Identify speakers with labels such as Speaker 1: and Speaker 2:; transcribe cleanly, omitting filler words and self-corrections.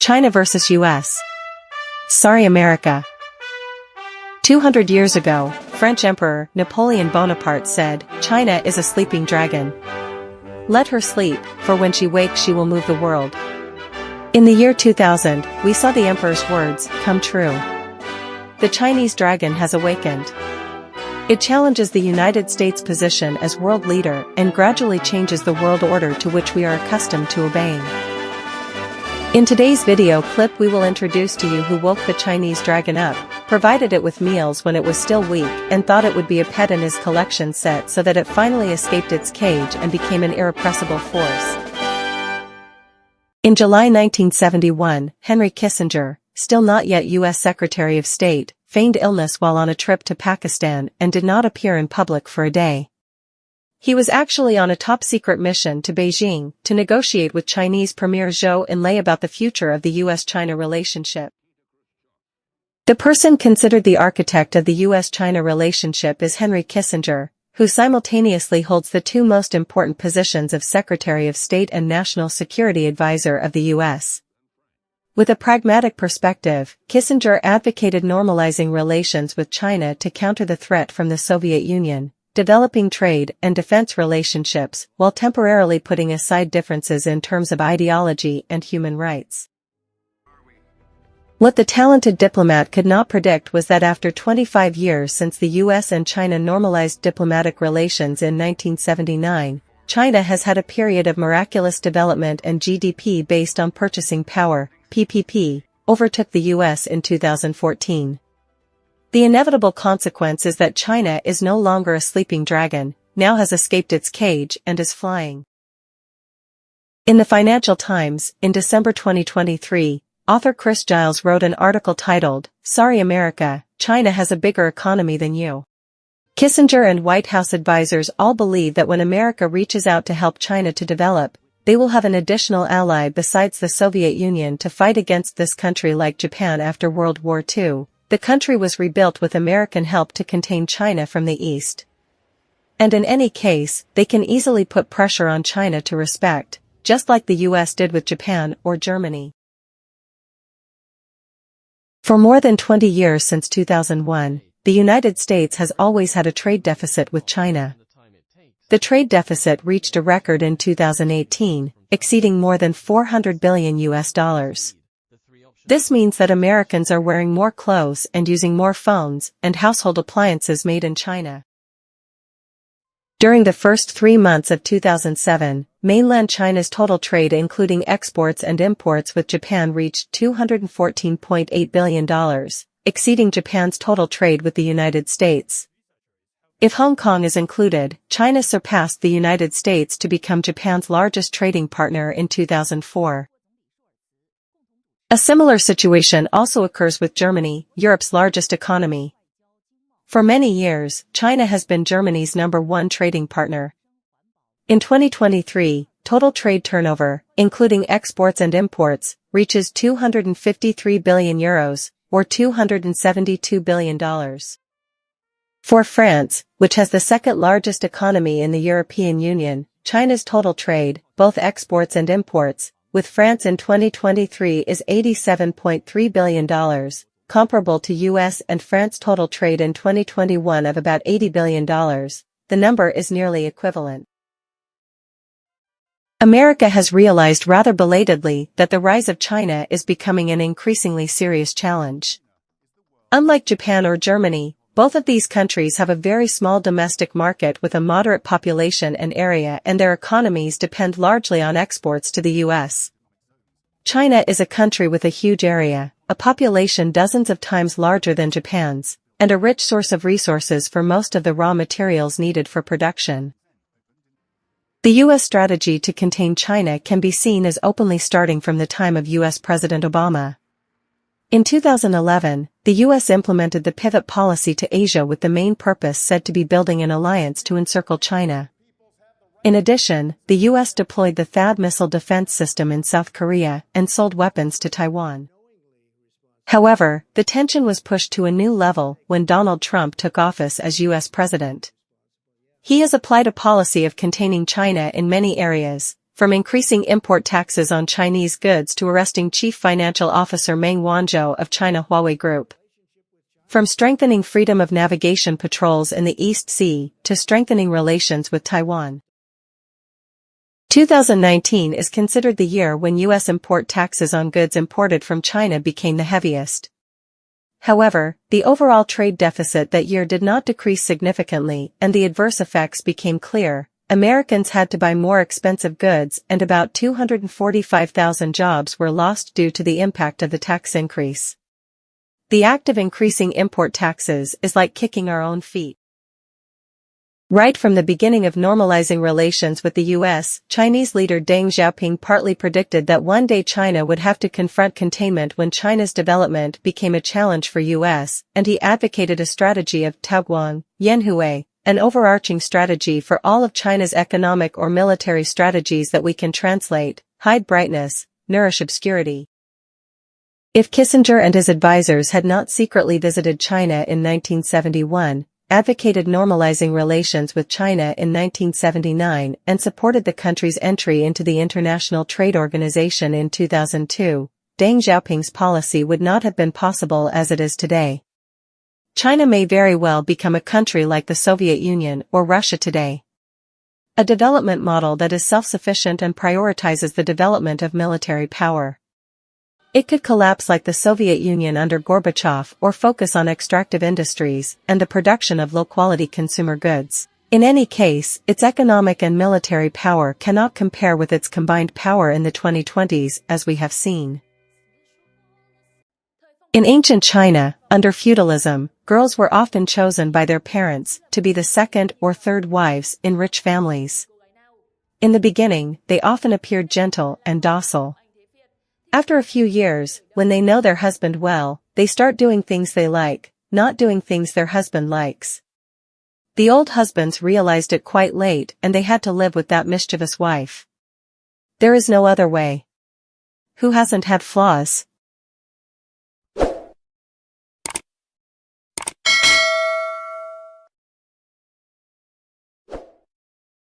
Speaker 1: China versus US. Sorry America. 200 years ago, French Emperor Napoleon Bonaparte said, "China is a sleeping dragon. Let her sleep, for when she wakes she will move the world." In the year 2000, we saw the emperor's words come true. The Chinese dragon has awakened. It challenges the United States' position as world leader and gradually changes the world order to which we are accustomed to obeying. In today's video clip we will introduce to you who woke the Chinese dragon up, provided it with meals when it was still weak and thought it would be a pet in his collection set so that it finally escaped its cage and became an irrepressible force. In July 1971, Henry Kissinger, still not yet U.S. Secretary of State, feigned illness while on a trip to Pakistan and did not appear in public for a day. He was actually on a top-secret mission to Beijing to negotiate with Chinese Premier Zhou Enlai about the future of the U.S.-China relationship. The person considered the architect of the U.S.-China relationship is Henry Kissinger, who simultaneously holds the two most important positions of Secretary of State and National Security Advisor of the U.S. With a pragmatic perspective, Kissinger advocated normalizing relations with China to counter the threat from the Soviet Union, developing trade and defense relationships while temporarily putting aside differences in terms of ideology and human rights. What the talented diplomat could not predict was that after 25 years since the US and China normalized diplomatic relations in 1979, China has had a period of miraculous development, and GDP based on purchasing power, PPP, overtook the US in 2014. The inevitable consequence is that China is no longer a sleeping dragon, now has escaped its cage and is flying. In the Financial Times, in December 2023, author Chris Giles wrote an article titled, "Sorry America, China has a bigger economy than you." Kissinger and White House advisors all believe that when America reaches out to help China to develop, they will have an additional ally besides the Soviet Union to fight against this country. Like Japan after World War II, the country was rebuilt with American help to contain China from the east. And in any case, they can easily put pressure on China to respect, just like the US did with Japan or Germany. For more than 20 years since 2001, the United States has always had a trade deficit with China. The trade deficit reached a record in 2018, exceeding more than $400 billion US. This means that Americans are wearing more clothes and using more phones and household appliances made in China. During the first 3 months of 2007, mainland China's total trade including exports and imports with Japan reached $214.8 billion, exceeding Japan's total trade with the United States. If Hong Kong is included, China surpassed the United States to become Japan's largest trading partner in 2004. A similar situation also occurs with Germany, Europe's largest economy. For many years, China has been Germany's #1 trading partner. In 2023, total trade turnover, including exports and imports, reaches €253 billion, or $272 billion. For France, which has the second largest economy in the European Union, China's total trade, both exports and imports, with France in 2023 is $87.3 billion, comparable to US and France total trade in 2021 of about $80 billion. The number is nearly equivalent. America has realized rather belatedly that the rise of China is becoming an increasingly serious challenge. Unlike Japan or Germany, both of these countries have a very small domestic market with a moderate population and area, and their economies depend largely on exports to the US. China is a country with a huge area, a population dozens of times larger than Japan's, and a rich source of resources for most of the raw materials needed for production. The U.S. strategy to contain China can be seen as openly starting from the time of U.S. President Obama. In 2011, the U.S. implemented the pivot policy to Asia with the main purpose said to be building an alliance to encircle China. In addition, the U.S. deployed the THAAD missile defense system in South Korea and sold weapons to Taiwan. However, the tension was pushed to a new level when Donald Trump took office as U.S. president. He has applied a policy of containing China in many areas, from increasing import taxes on Chinese goods to arresting Chief Financial Officer Meng Wanzhou of China Huawei Group. From strengthening freedom of navigation patrols in the East Sea to strengthening relations with Taiwan. 2019 is considered the year when U.S. import taxes on goods imported from China became the heaviest. However, the overall trade deficit that year did not decrease significantly, and the adverse effects became clear. Americans had to buy more expensive goods, and about 245,000 jobs were lost due to the impact of the tax increase. The act of increasing import taxes is like kicking our own feet. Right from the beginning of normalizing relations with the U.S., Chinese leader Deng Xiaoping partly predicted that one day China would have to confront containment when China's development became a challenge for U.S., and he advocated a strategy of Taoguang, Yanhui, an overarching strategy for all of China's economic or military strategies that we can translate: hide brightness, nourish obscurity. If Kissinger and his advisors had not secretly visited China in 1971, advocated normalizing relations with China in 1979, and supported the country's entry into the International Trade Organization in 2002, Deng Xiaoping's policy would not have been possible as it is today. China may very well become a country like the Soviet Union or Russia today. A development model that is self-sufficient and prioritizes the development of military power. It could collapse like the Soviet Union under Gorbachev or focus on extractive industries and the production of low-quality consumer goods. In any case, its economic and military power cannot compare with its combined power in the 2020s, as we have seen. In ancient China, under feudalism, girls were often chosen by their parents to be the second or third wives in rich families. In the beginning, they often appeared gentle and docile. After a few years, when they know their husband well, they start doing things they like, not doing things their husband likes. The old husbands realized it quite late, and they had to live with that mischievous wife. There is no other way. Who hasn't had flaws?